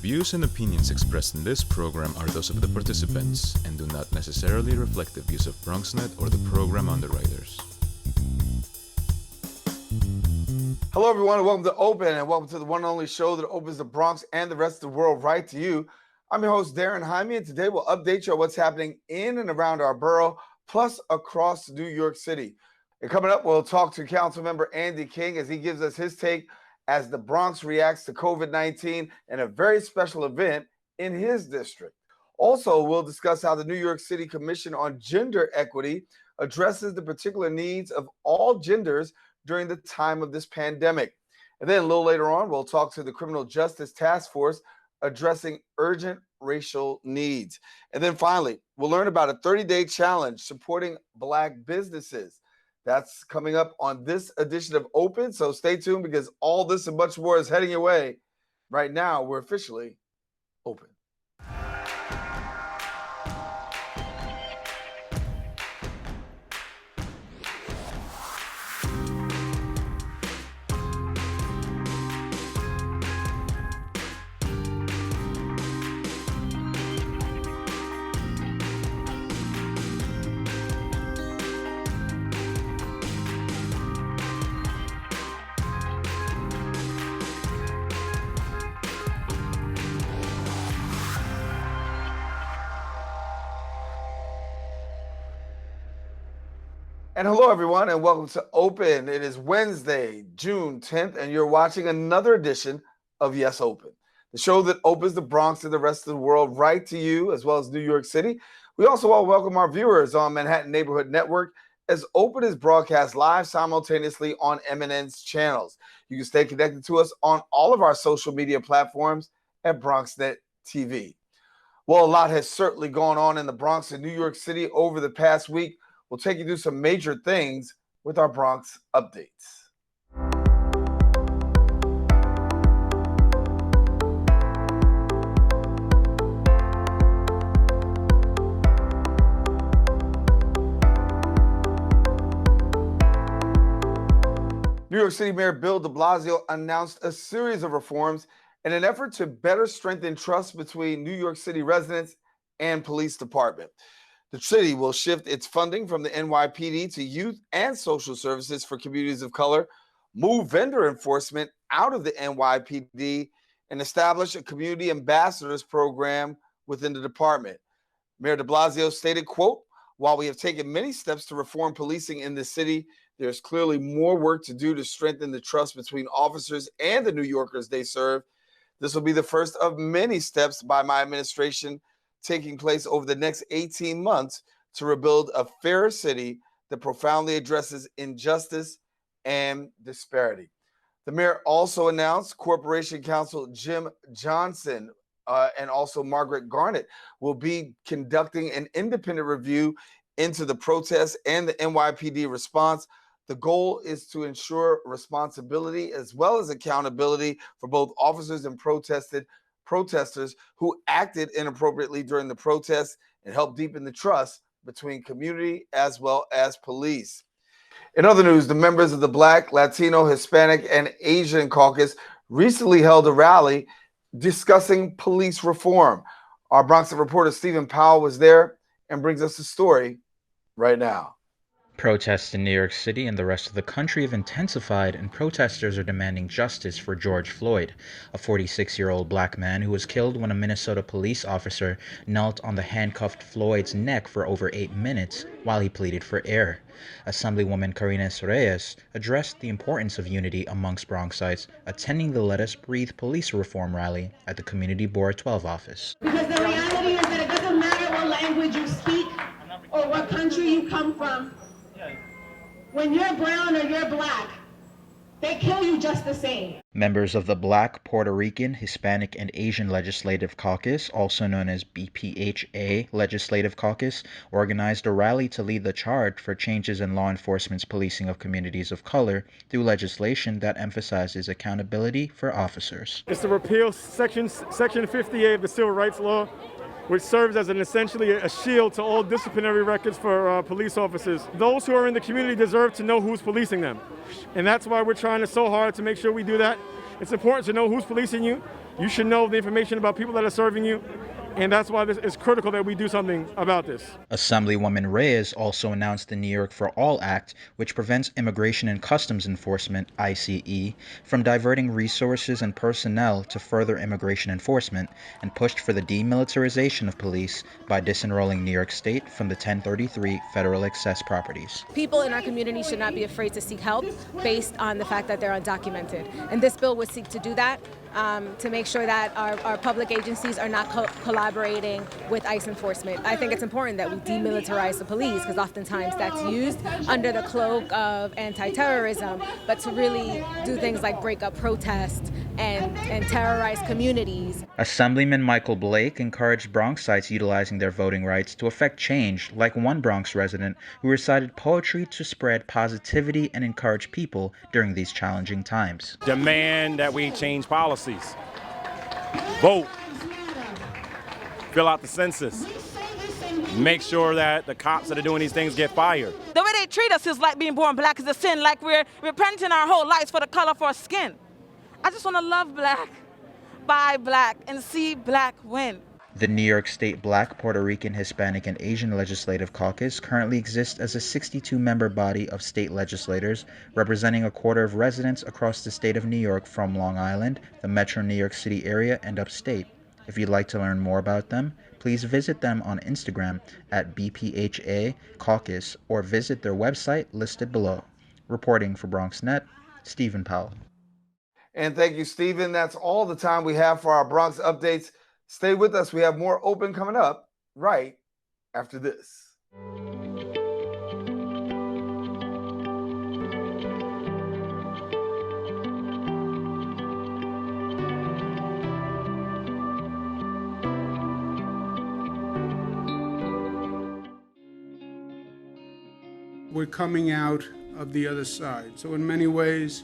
views and opinions expressed in this program are those of the participants and do not necessarily reflect the views of BronxNet or the program underwriters. Hello, everyone, and welcome to Open, and welcome to the one and only show that opens the Bronx and the rest of the world right to you. I'm your host, Daren Jaime, and today we'll update you on what's happening in and around our borough, plus across New York City. And coming up, we'll talk to Councilmember Andy King as he gives us his take as the Bronx reacts to COVID-19 and a very special event in his district. Also, we'll discuss how the New York City Commission on Gender Equity addresses the particular needs of all genders during the time of this pandemic. And then a little later on, we'll talk to the Criminal Justice Task Force addressing urgent racial needs. And then finally, we'll learn about a 30-day challenge supporting Black businesses. That's coming up on this edition of Open, so stay tuned because all this and much more is heading your way. Right now, we're officially open. And hello, everyone, and welcome to Open. It is Wednesday, June 10th, and you're watching another edition of Yes Open, the show that opens the Bronx and the rest of the world right to you, as well as New York City. We also want to welcome our viewers on Manhattan Neighborhood Network, as Open is broadcast live simultaneously on MNN's channels. You can stay connected to us on all of our social media platforms at BronxNet TV. Well, a lot has certainly gone on in the Bronx and New York City over the past week. We'll take you through some major things with our Bronx updates. New York City Mayor Bill de Blasio announced a series of reforms in an effort to better strengthen trust between New York City residents and police department. The city will shift its funding from the NYPD to youth and social services for communities of color, move vendor enforcement out of the NYPD, and establish a community ambassadors program within the department. Mayor de Blasio stated, quote, "While we have taken many steps to reform policing in the city, there's clearly more work to do to strengthen the trust between officers and the New Yorkers they serve. This will be the first of many steps by my administration taking place over the next 18 months to rebuild a fairer city that profoundly addresses injustice and disparity." The mayor also announced Corporation Counsel Jim Johnson and also Margaret Garnett will be conducting an independent review into the protests and the NYPD response. The goal is to ensure responsibility as well as accountability for both officers and protesters who acted inappropriately during the protests and helped deepen the trust between community as well as police. In other news, the members of the Black, Latino, Hispanic, and Asian caucus recently held a rally discussing police reform. Our Bronx reporter Stephen Powell was there and brings us the story right now. Protests in New York City and the rest of the country have intensified, and protesters are demanding justice for George Floyd, a 46-year-old black man who was killed when a Minnesota police officer knelt on the handcuffed Floyd's neck for over 8 minutes while he pleaded for air. Assemblywoman Karines Reyes addressed the importance of unity amongst Bronxites attending the Let Us Breathe police reform rally at the Community Board 12 office. Because the reality is that it doesn't matter what language you speak or what country you come from. When you're brown or you're black, they kill you just the same. Members of the Black, Puerto Rican, Hispanic, and Asian Legislative Caucus, also known as BPHA Legislative Caucus, organized a rally to lead the charge for changes in law enforcement's policing of communities of color through legislation that emphasizes accountability for officers. It's to repeal Section 58 of the Civil Rights Law, which serves as essentially a shield to all disciplinary records for police officers. Those who are in the community deserve to know who's policing them. And that's why we're trying so hard to make sure we do that. It's important to know who's policing you, You should know the information about people that are serving you, and that's why it's critical that we do something about this. Assemblywoman Reyes also announced the New York for All Act, which prevents Immigration and Customs Enforcement, ICE, from diverting resources and personnel to further immigration enforcement, and pushed for the demilitarization of police by disenrolling New York State from the 1033 federal excess properties. People in our community should not be afraid to seek help based on the fact that they're undocumented. And this bill would seek to do that, to make sure that our public agencies are not collaborating with ICE enforcement. I think it's important that we demilitarize the police, because oftentimes that's used under the cloak of anti-terrorism, but to really do things like break up protests and terrorize communities. Assemblyman Michael Blake encouraged Bronxites utilizing their voting rights to effect change, like one Bronx resident who recited poetry to spread positivity and encourage people during these challenging times. Demand that we change policies. Vote. Fill out the census. Make sure that the cops that are doing these things get fired. The way they treat us is like being born black is a sin, like we're repenting our whole lives for the color of our skin. I just want to love black, buy black, and see black win. The New York State Black, Puerto Rican, Hispanic, and Asian Legislative Caucus currently exists as a 62-member body of state legislators representing a quarter of residents across the state of New York from Long Island, the metro New York City area, and upstate. If you'd like to learn more about them, please visit them on Instagram at BPHA Caucus or visit their website listed below. Reporting for BronxNet, Stephen Powell. And thank you, Stephen. That's all the time we have for our Bronx updates. Stay with us. We have more Open coming up right after this. We're coming out of the other side. So in many ways,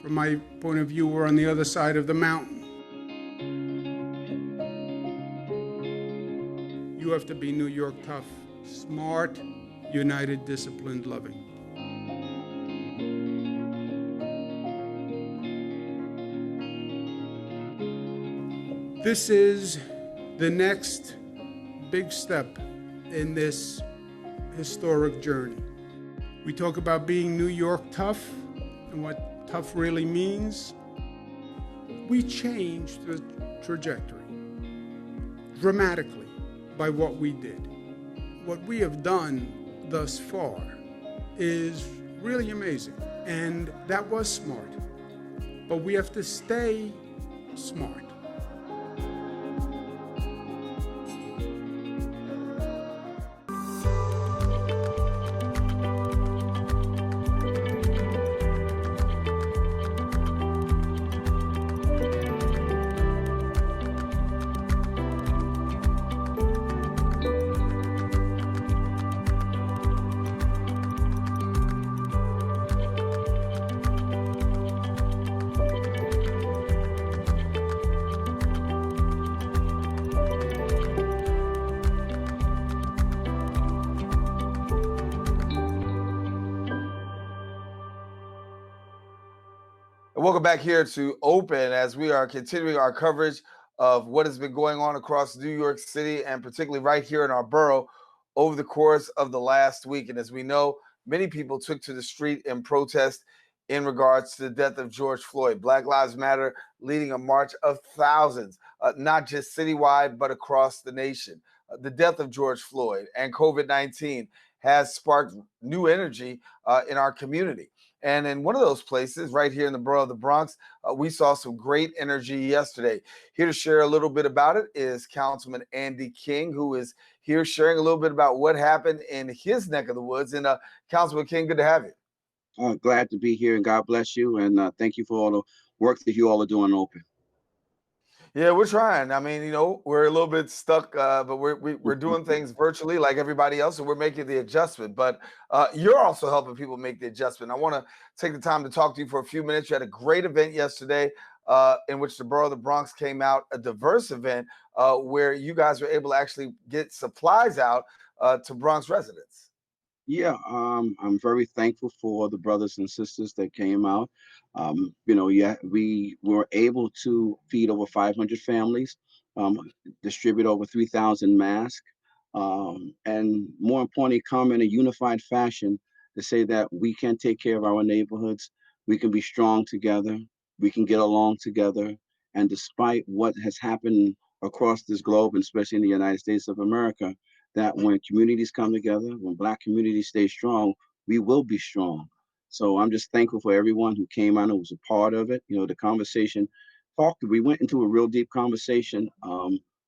from my point of view, we're on the other side of the mountain. You have to be New York tough, smart, united, disciplined, loving. This is the next big step in this historic journey. We talk about being New York tough and what tough really means. We changed the trajectory dramatically by what we did. What we have done thus far is really amazing, and that was smart, but we have to stay smart. Welcome back here to Open as we are continuing our coverage of what has been going on across New York City and particularly right here in our borough over the course of the last week. And as we know, many people took to the street in protest in regards to the death of George Floyd. Black Lives Matter leading a march of thousands, not just citywide, but across the nation. The death of George Floyd and COVID-19 has sparked new energy in our community. And in one of those places, right here in the borough of the Bronx, we saw some great energy yesterday. Here to share a little bit about it is Councilman Andy King, who is here sharing a little bit about what happened in his neck of the woods. And Councilman King, good to have you. Glad to be here, and God bless you. And thank you for all the work that you all are doing Open. Yeah, we're trying. I mean, you know, we're a little bit stuck, but we're doing things virtually like everybody else, and we're making the adjustment. But you're also helping people make the adjustment. I want to take the time to talk to you for a few minutes. You had a great event yesterday in which the Borough of the Bronx came out, a diverse event where you guys were able to actually get supplies out to Bronx residents. Yeah, I'm very thankful for the brothers and sisters that came out. Yeah, we were able to feed over 500 families, um, distribute over 3,000 masks, and more importantly, come in a unified fashion to say that we can take care of our neighborhoods, we can be strong together, we can get along together, and despite what has happened across this globe, and especially in the United States of America, that when communities come together, when Black communities stay strong, we will be strong. So I'm just thankful for everyone who came out and was a part of it. The conversation we went into a real deep conversation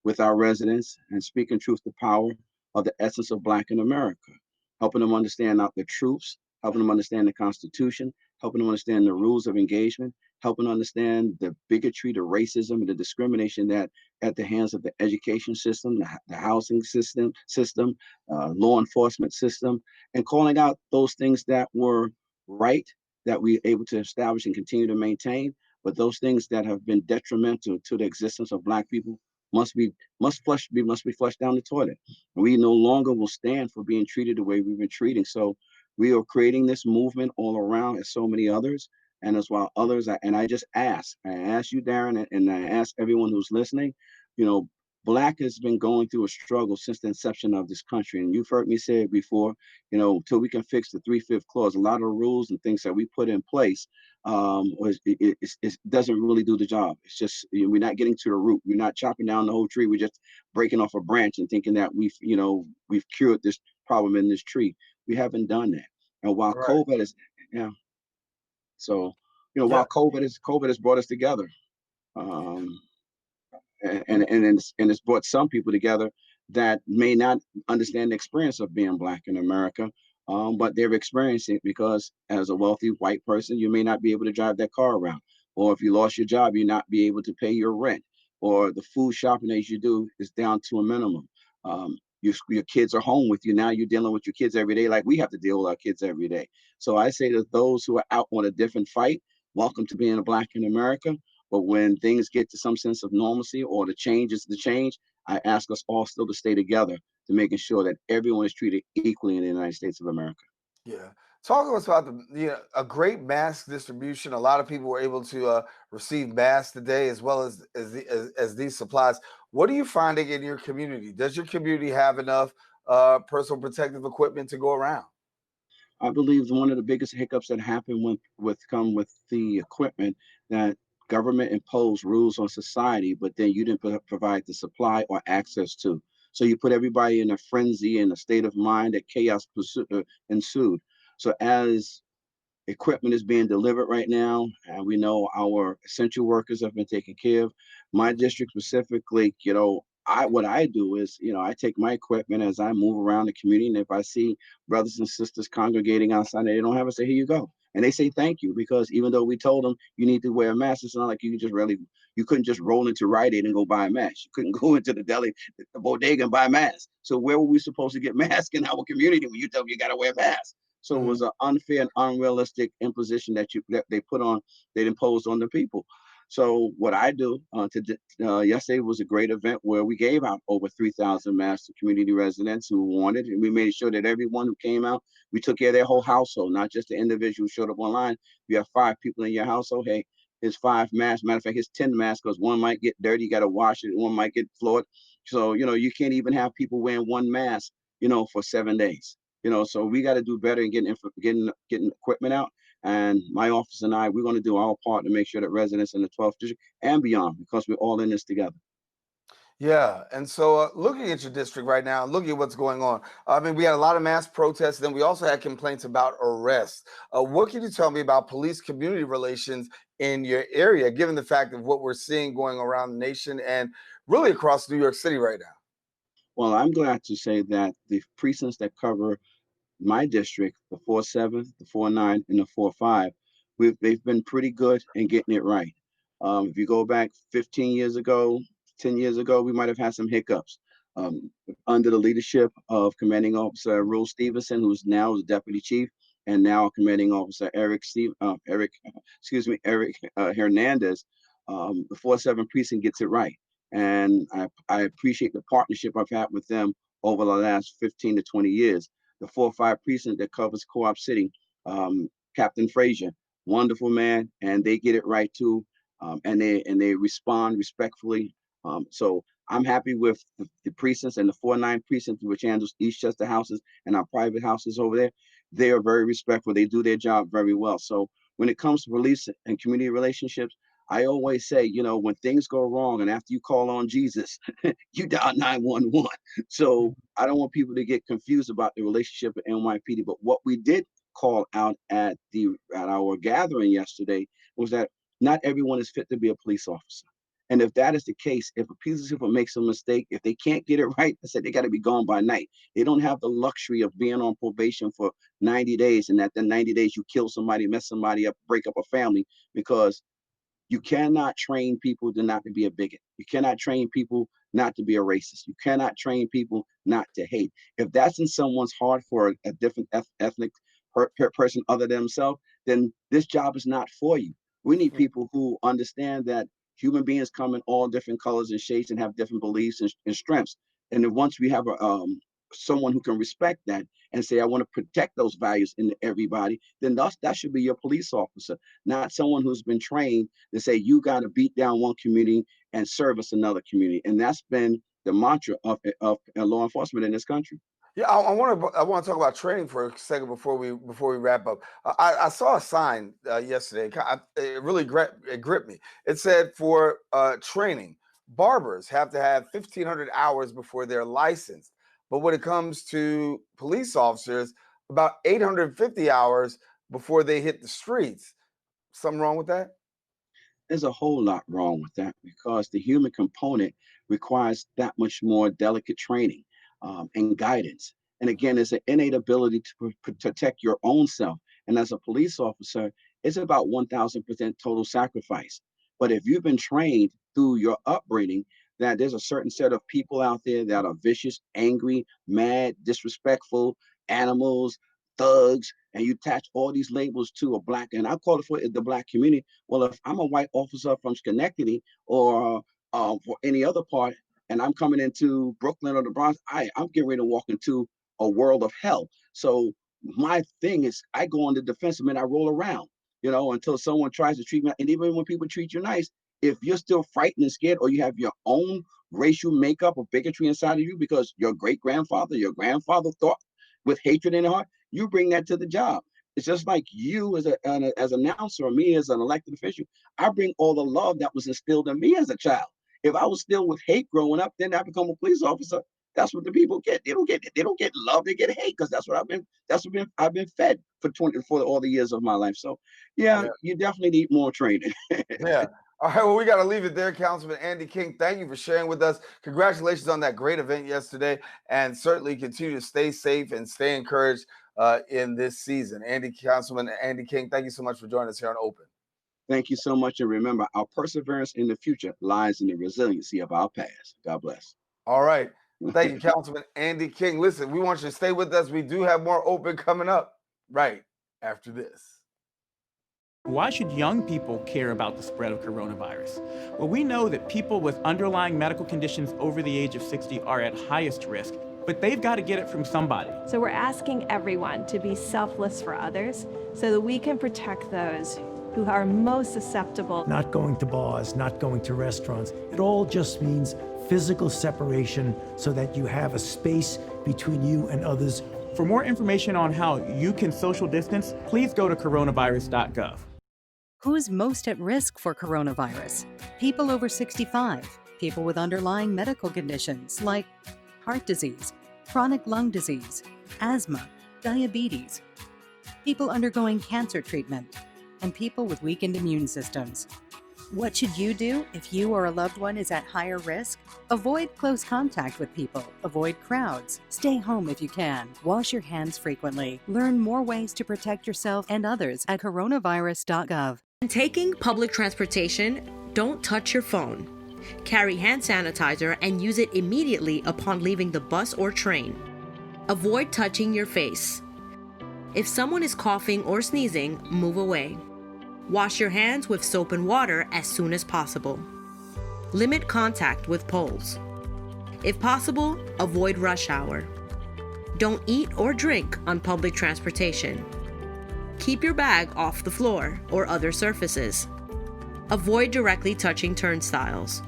with our residents and speaking truth to power of the essence of Black in America, helping them understand out the truths, helping them understand the Constitution, helping them understand the rules of engagement, helping them understand the bigotry, the racism, and the discrimination that at the hands of the education system, the housing system, law enforcement system, and calling out those things that were right that we were able to establish and continue to maintain, but those things that have been detrimental to the existence of Black people must be flushed down the toilet. And we no longer will stand for being treated the way we've been treating. So we are creating this movement all around, as so many others, and as well others. I just I ask you, Daren, and I ask everyone who's listening. You know, Black has been going through a struggle since the inception of this country, and you've heard me say it before. Till we can fix the 3/5 clause, a lot of rules and things that we put in place it doesn't really do the job. It's just we're not getting to the root. We're not chopping down the whole tree. We're just breaking off a branch and thinking that we've cured this problem in this tree. We haven't done that. And while Right. COVID is, yeah. So Yeah. while COVID has brought us together. Um, and it's brought some people together that may not understand the experience of being Black in America, but they're experiencing it because as a wealthy white person, you may not be able to drive that car around, or if you lost your job, you not be able to pay your rent, or the food shopping that you do is down to a minimum. Your kids are home with you now. You're dealing with your kids every day, like we have to deal with our kids every day. So I say to those who are out on a different fight, welcome to being a Black in America. But when things get to some sense of normalcy or the change is the change, I ask us all still to stay together to making sure that everyone is treated equally in the United States of America. Yeah. Talk to us about a great mask distribution. A lot of people were able to receive masks today, as well as these supplies. What are you finding in your community? Does your community have enough personal protective equipment to go around? I believe one of the biggest hiccups that happen with the equipment, that government imposed rules on society, but then you didn't provide the supply or access to. So you put everybody in a frenzy, in a state of mind that chaos ensued. So as equipment is being delivered right now, and we know our essential workers have been taken care of. My district specifically, what I do is, I take my equipment as I move around the community, and if I see brothers and sisters congregating outside and they don't have it, say, here you go. And they say thank you, because even though we told them you need to wear a mask, it's not like you couldn't just roll into Rite Aid and go buy a mask. You couldn't go into the deli, the bodega, and buy a mask. So where were we supposed to get masks in our community when you tell them you got to wear a mask? So it was an unfair and unrealistic imposition that they imposed on the people. So what I do yesterday was a great event where we gave out over 3,000 masks to community residents who wanted, and we made sure that everyone who came out, we took care of their whole household, not just the individual who showed up online. You have 5 people in your household. Hey, here's 5 masks. Matter of fact, here's 10 masks, because one might get dirty. You got to wash it. One might get flawed. So, you can't even have people wearing one mask, for 7 days. So we got to do better in getting equipment out. And my office and we're going to do our part to make sure that residents in the 12th district and beyond, because we're all in this together. Yeah, and so looking at your district right now, looking at what's going on, I mean, we had a lot of mass protests, then we also had complaints about arrests. What can you tell me about police community relations in your area, given the fact of what we're seeing going around the nation and really across New York City right now? Well, I'm glad to say that the precincts that cover my district, the 4-7, the 4-9, and the 4-5, they've been pretty good in getting it right. If you go back 15 years ago, 10 years ago, we might have had some hiccups. Under the leadership of Commanding Officer Rule Stevenson, who's now the Deputy Chief, and now Commanding Officer Eric Hernandez, the 4-7 precinct gets it right. And I appreciate the partnership I've had with them over the last 15 to 20 years. the 405 precinct that covers Co-op City, Captain Frazier, wonderful man, and they get it right too, and they respond respectfully. So I'm happy with the precincts and the 409 precinct, which handles Eastchester houses and our private houses over there. They are very respectful. They do their job very well. So when it comes to police and community relationships, I always say, when things go wrong and after you call on Jesus, you dial 911. So I don't want people to get confused about the relationship with NYPD. But what we did call out at our gathering yesterday was that not everyone is fit to be a police officer. And if that is the case, if a police officer makes a mistake, if they can't get it right, I said they got to be gone by night. They don't have the luxury of being on probation for 90 days. And at the 90 days, you kill somebody, mess somebody up, break up a family, because you cannot train people to not to be a bigot. You cannot train people not to be a racist. You cannot train people not to hate. If that's in someone's heart for a different ethnic person other than themselves, then this job is not for you. We need people who understand that human beings come in all different colors and shades and have different beliefs and strengths. And then once we have someone who can respect that and say, I want to protect those values in everybody, then that should be your police officer, not someone who's been trained to say, you got to beat down one community and service another community. And that's been the mantra of law enforcement in this country. Yeah, I want to talk about training for a second before we wrap up. I saw a sign yesterday. It really gripped me. It said for training, barbers have to have 1,500 hours before they're licensed. But when it comes to police officers, about 850 hours before they hit the streets. Something wrong with that? There's a whole lot wrong with that, because the human component requires that much more delicate training and guidance. And again, it's an innate ability to protect your own self. And as a police officer, it's about 1,000% total sacrifice. But if you've been trained through your upbringing that there's a certain set of people out there that are vicious, angry, mad, disrespectful, animals, thugs, and you attach all these labels to a black, and I call it for the black community. Well, if I'm a white officer from Schenectady or for any other part, and I'm coming into Brooklyn or the Bronx, I'm getting ready to walk into a world of hell. So my thing is, I go on the defensive and I roll around, until someone tries to treat me. And even when people treat you nice, if you're still frightened and scared, or you have your own racial makeup or bigotry inside of you because your great-grandfather, your grandfather thought with hatred in their heart, you bring that to the job. It's just like you as an announcer, or me as an elected official. I bring all the love that was instilled in me as a child. If I was still with hate growing up, then I become a police officer. That's what the people get. They don't get love. They get hate, because that's what I've been fed for all the years of my life. So yeah, you definitely need more training. Yeah. All right, well, we got to leave it there. Councilman Andy King, thank you for sharing with us. Congratulations on that great event yesterday, and certainly continue to stay safe and stay encouraged in this season. Councilman Andy King, thank you so much for joining us here on Open. Thank you so much. And remember, our perseverance in the future lies in the resiliency of our past. God bless. All right. Thank you, Councilman Andy King. Listen, we want you to stay with us. We do have more Open coming up right after this. Why should young people care about the spread of coronavirus? Well, we know that people with underlying medical conditions over the age of 60 are at highest risk, but they've got to get it from somebody. So we're asking everyone to be selfless for others so that we can protect those who are most susceptible. Not going to bars, not going to restaurants. It all just means physical separation so that you have a space between you and others. For more information on how you can social distance, please go to coronavirus.gov. Who's most at risk for coronavirus? People over 65, people with underlying medical conditions like heart disease, chronic lung disease, asthma, diabetes, people undergoing cancer treatment, and people with weakened immune systems. What should you do if you or a loved one is at higher risk? Avoid close contact with people. Avoid crowds. Stay home if you can. Wash your hands frequently. Learn more ways to protect yourself and others at coronavirus.gov. When taking public transportation, don't touch your phone. Carry hand sanitizer and use it immediately upon leaving the bus or train. Avoid touching your face. If someone is coughing or sneezing, move away. Wash your hands with soap and water as soon as possible. Limit contact with poles. If possible, avoid rush hour. Don't eat or drink on public transportation. Keep your bag off the floor or other surfaces. Avoid directly touching turnstiles.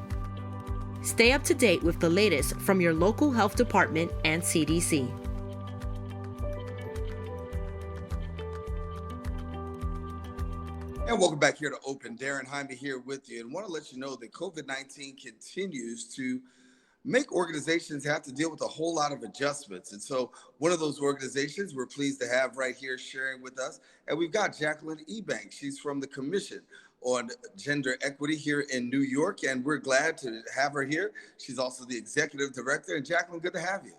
Stay up to date with the latest from your local health department and CDC. And welcome back here to Open. Daren Jaime here with you, and want to let you know that COVID-19 continues to make organizations have to deal with a whole lot of adjustments. And so one of those organizations we're pleased to have right here sharing with us, and we've got Jacqueline Ebanks. She's from the Commission on Gender Equity here in New York, and we're glad to have her here. She's also the executive director. And Jacqueline, good to have you.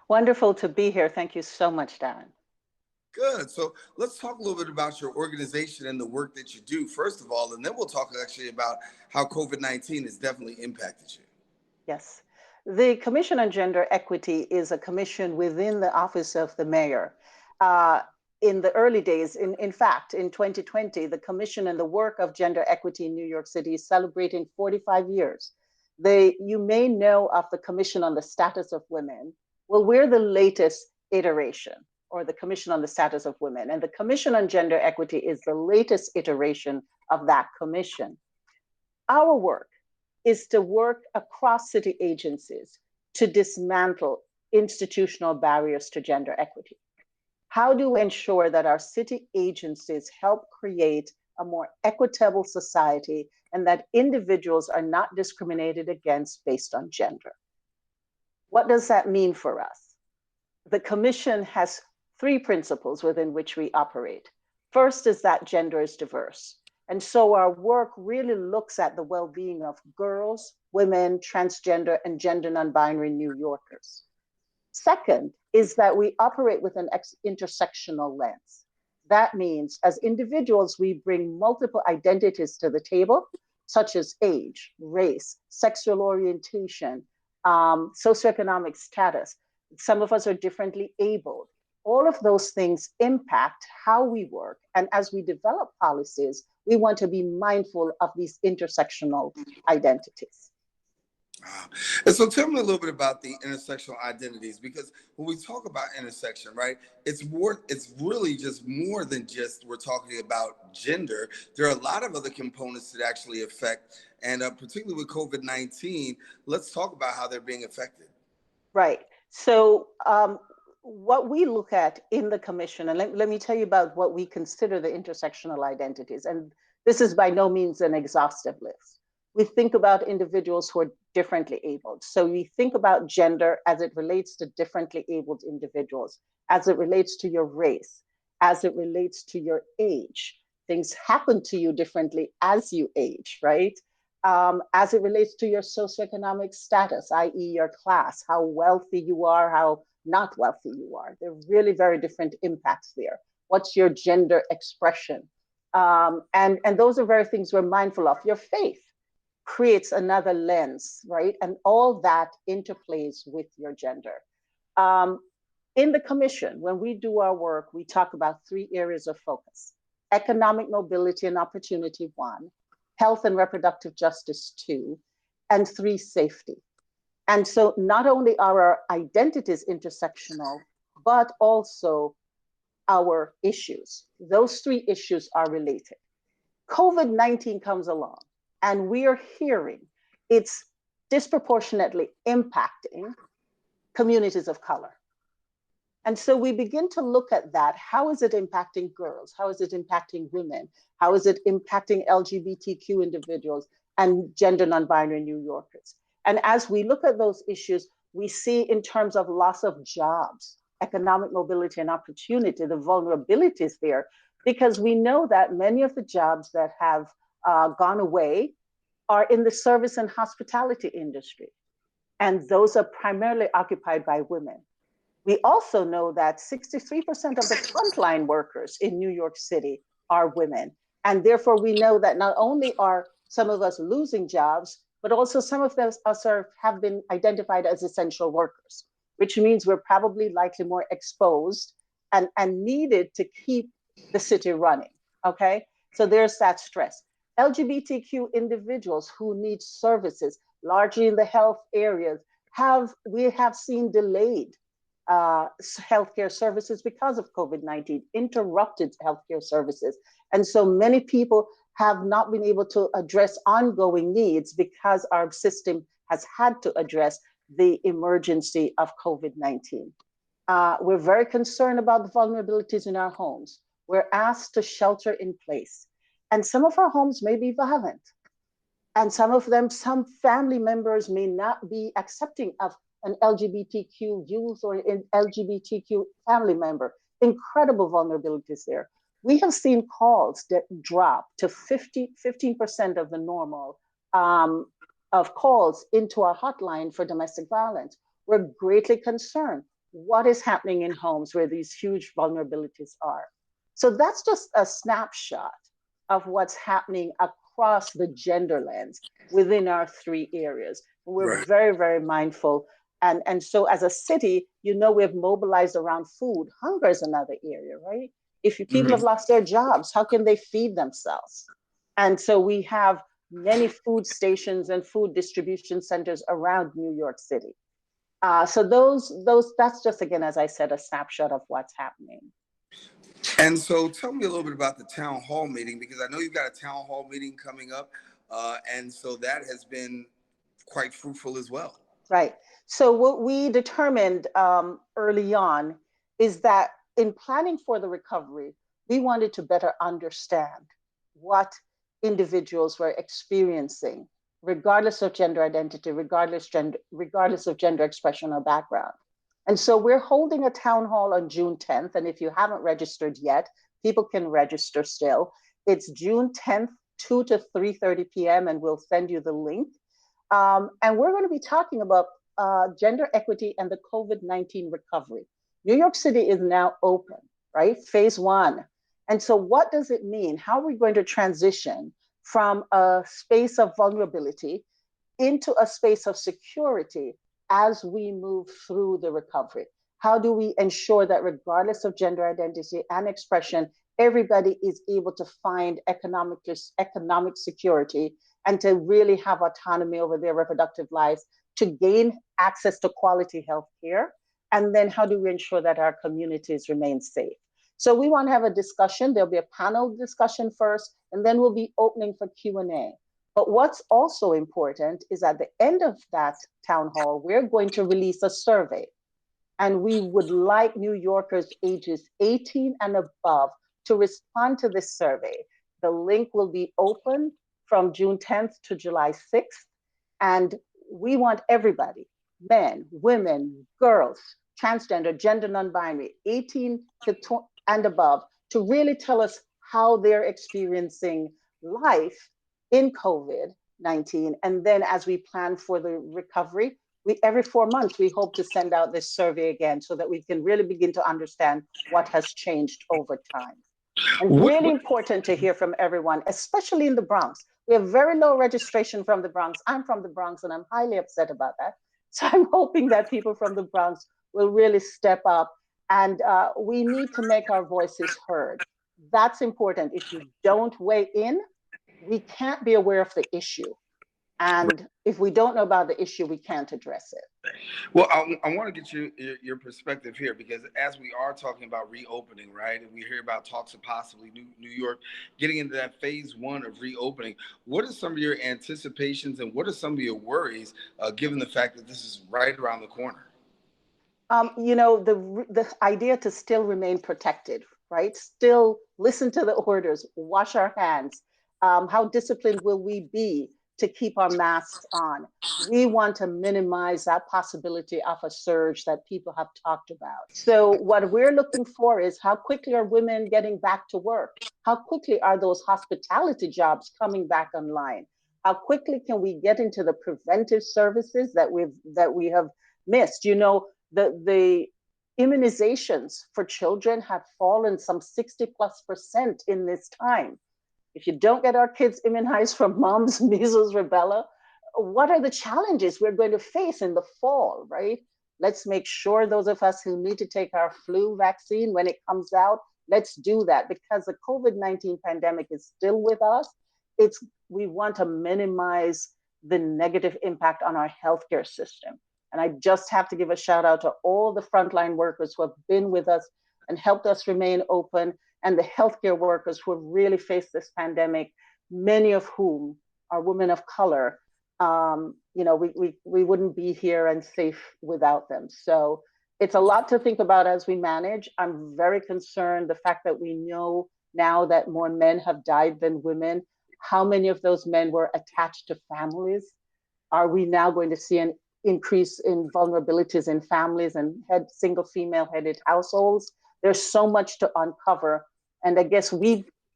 Wonderful to be here. Thank you so much, Daren. Good. So let's talk a little bit about your organization and the work that you do, first of all, and then we'll talk actually about how COVID-19 has definitely impacted you. Yes. The Commission on Gender Equity is a commission within the Office of the Mayor. In the early days, in fact, in 2020, the Commission and the work of gender equity in New York City is celebrating 45 years. You may know of the Commission on the Status of Women. Well, we're the latest iteration, or the Commission on the Status of Women. And the Commission on Gender Equity is the latest iteration of that commission. Our work is to work across city agencies to dismantle institutional barriers to gender equity. How do we ensure that our city agencies help create a more equitable society and that individuals are not discriminated against based on gender? What does that mean for us? The Commission has 3 principles within which we operate. First is that gender is diverse. And so our work really looks at the well-being of girls, women, transgender, and gender non-binary New Yorkers. Second is that we operate with an intersectional lens. That means as individuals, we bring multiple identities to the table, such as age, race, sexual orientation, socioeconomic status. Some of us are differently abled. All of those things impact how we work. And as we develop policies, we want to be mindful of these intersectional identities. And so tell me a little bit about the intersectional identities, because when we talk about intersection, right, it's really just more than just we're talking about gender. There are a lot of other components that actually affect, and particularly with COVID-19, let's talk about how they're being affected. Right. So what we look at in the commission, and let me tell you about what we consider the intersectional identities, and this is by no means an exhaustive list. We think about individuals who are differently abled. So we think about gender as it relates to differently abled individuals, as it relates to your race, as it relates to your age. Things happen to you differently as you age, right? As it relates to your socioeconomic status, i.e. your class, how wealthy you are, how not wealthy you are. There are really very different impacts there. What's your gender expression? And those are very things we're mindful of. Your faith creates another lens, right? And all that interplays with your gender. In the commission, when we do our work, we talk about 3 areas of focus: economic mobility and opportunity, 1, health and reproductive justice, 2, and 3, safety. And so not only are our identities intersectional, but also our issues. Those 3 issues are related. COVID-19 comes along, and we are hearing it's disproportionately impacting communities of color. And so we begin to look at that. How is it impacting girls? How is it impacting women? How is it impacting LGBTQ individuals and gender non-binary New Yorkers? And as we look at those issues, we see in terms of loss of jobs, economic mobility and opportunity, the vulnerabilities there, because we know that many of the jobs that have gone away are in the service and hospitality industry. And those are primarily occupied by women. We also know that 63% of the frontline workers in New York City are women. And therefore we know that not only are some of us losing jobs, but also some of us have been identified as essential workers, which means we're probably likely more exposed and needed to keep the city running, okay? So there's that stress. LGBTQ individuals who need services, largely in the health areas, we have seen delayed healthcare services because of COVID-19, interrupted healthcare services. And so many people have not been able to address ongoing needs because our system has had to address the emergency of COVID-19. We're very concerned about the vulnerabilities in our homes. We're asked to shelter in place. And some of our homes may be violent. And some of them, some family members may not be accepting of an LGBTQ youth or an LGBTQ family member. Incredible vulnerabilities there. We have seen calls that drop to 15% of the normal of calls into our hotline for domestic violence. We're greatly concerned. What is happening in homes where these huge vulnerabilities are? So that's just a snapshot of what's happening across the gender lens within our three areas. We're Right. very, very mindful. And so as a city, we've mobilized around food. Hunger is another area, right? If people have lost their jobs, how can they feed themselves? And so we have many food stations and food distribution centers around New York City. So that's just, again, as I said, a snapshot of what's happening. And so tell me a little bit about the town hall meeting, because I know you've got a town hall meeting coming up. And so that has been quite fruitful as well. Right. So what we determined early on is that in planning for the recovery, we wanted to better understand what individuals were experiencing, regardless of gender identity, regardless of gender expression or background. And so we're holding a town hall on June 10th. And if you haven't registered yet, people can register still. It's June 10th, 2 to 3:30 p.m. and we'll send you the link. And we're going to be talking about gender equity and the COVID-19 recovery. New York City is now open, right? Phase 1. And so what does it mean? How are we going to transition from a space of vulnerability into a space of security as we move through the recovery? How do we ensure that regardless of gender identity and expression, everybody is able to find economic security and to really have autonomy over their reproductive lives, to gain access to quality health care? And then how do we ensure that our communities remain safe? So we want to have a discussion. There'll be a panel discussion first, and then we'll be opening for Q&A. But what's also important is at the end of that town hall, we're going to release a survey. And we would like New Yorkers ages 18 and above to respond to this survey. The link will be open from June 10th to July 6th. And we want everybody, men, women, girls, transgender, gender non-binary, 18 and above, to really tell us how they're experiencing life in COVID-19. And then as we plan for the recovery, every 4 months, we hope to send out this survey again so that we can really begin to understand what has changed over time. And really important to hear from everyone, especially in the Bronx. We have very low registration from the Bronx. I'm from the Bronx and I'm highly upset about that. So I'm hoping that people from the Bronx will really step up, and we need to make our voices heard. That's important. If you don't weigh in, we can't be aware of the issue. And if we don't know about the issue, we can't address it. Well, I want to get your perspective here, because as we are talking about reopening, right, and we hear about talks of possibly New York getting into that phase 1 of reopening, what are some of your anticipations and what are some of your worries, given the fact that this is right around the corner? The idea to still remain protected, right? Still listen to the orders, wash our hands. How disciplined will we be to keep our masks on? We want to minimize that possibility of a surge that people have talked about. So what we're looking for is how quickly are women getting back to work? How quickly are those hospitality jobs coming back online? How quickly can we get into the preventive services that we have missed? The immunizations for children have fallen some 60+% in this time. If you don't get our kids immunized from mumps, measles, rubella, what are the challenges we're going to face in the fall, right? Let's make sure those of us who need to take our flu vaccine when it comes out, let's do that, because the COVID-19 pandemic is still with us. We want to minimize the negative impact on our healthcare system. And I just have to give a shout out to all the frontline workers who have been with us and helped us remain open, and the healthcare workers who have really faced this pandemic, many of whom are women of color. We wouldn't be here and safe without them. So it's a lot to think about as we manage. I'm very concerned the fact that we know now that more men have died than women. How many of those men were attached to families? Are we now going to see an increase in vulnerabilities in families and single female headed households? There's so much to uncover. And I guess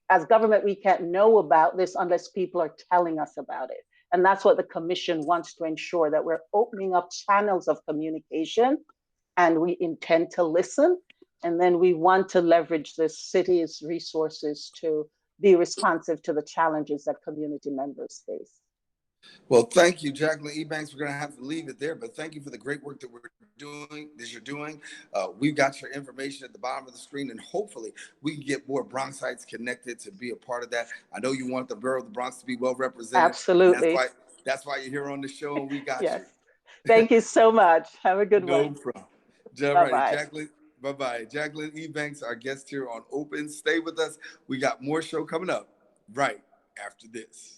as government, we can't know about this unless people are telling us about it. And that's what the commission wants to ensure, that we're opening up channels of communication, and we intend to listen. And then we want to leverage the city's resources to be responsive to the challenges that community members face. Well, thank you, Jacqueline Ebanks. We're going to have to leave it there, but thank you for the great work that you're doing. We've got your information at the bottom of the screen, and hopefully we can get more Bronxites connected to be a part of that. I know you want the Borough of the Bronx to be well represented. Absolutely. That's why you're here on the show, and we got yes. you. Thank you so much. Have a good one. No problem. Bye-bye. Jacqueline. Bye-bye. Jacqueline Ebanks, our guest here on Open. Stay with us. We got more show coming up right after this.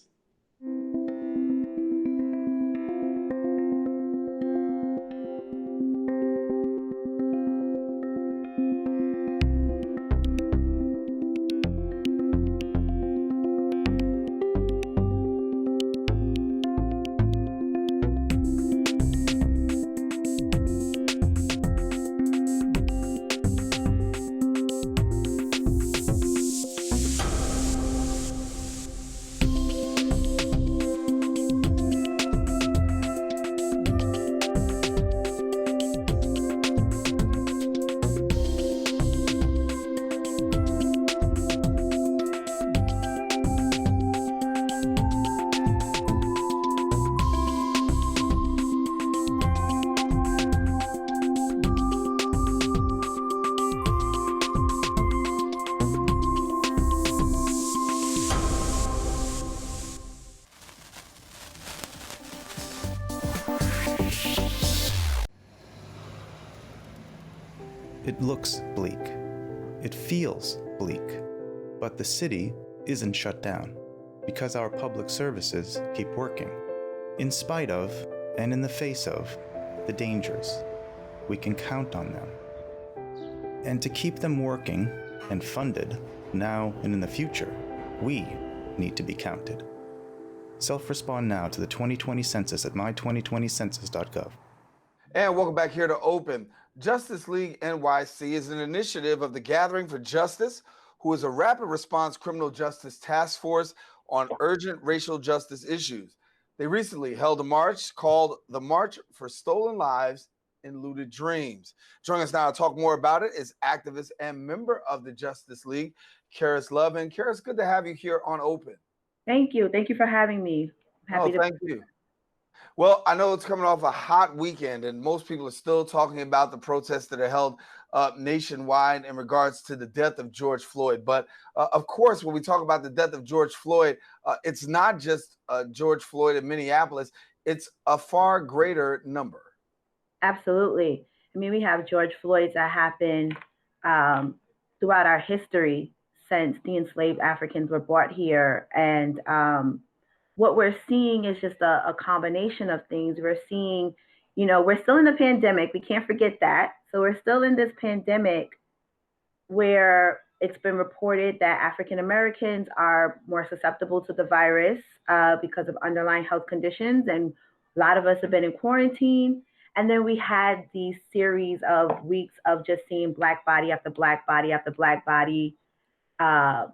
It looks bleak. It feels bleak. But the city isn't shut down because our public services keep working. In spite of, and in the face of, the dangers, we can count on them. And to keep them working and funded now and in the future, we need to be counted. Self-respond now to the 2020 census at my2020census.gov. And welcome back here to Open. Justice League NYC is an initiative of the Gathering for Justice, who is a rapid response criminal justice task force on urgent racial justice issues. They recently held a march called the March for Stolen Lives and Looted Dreams. Joining us now to talk more about it is activist and member of the Justice League, Keirs Love. And Keirs, good to have you here on Open. Thank you. Thank you for having me. Thank you. Well, I know it's coming off a hot weekend, and most people are still talking about the protests that are held nationwide in regards to the death of George Floyd. But of course, when we talk about the death of George Floyd, it's not just George Floyd in Minneapolis. It's a far greater number. Absolutely. I mean, we have George Floyds that happened throughout our history since the enslaved Africans were brought here. And what we're seeing is just a combination of things. We're seeing, we're still in a pandemic. We can't forget that. So we're still in this pandemic where it's been reported that African Americans are more susceptible to the virus because of underlying health conditions. And a lot of us have been in quarantine. And then we had these series of weeks of just seeing Black body after Black body after Black body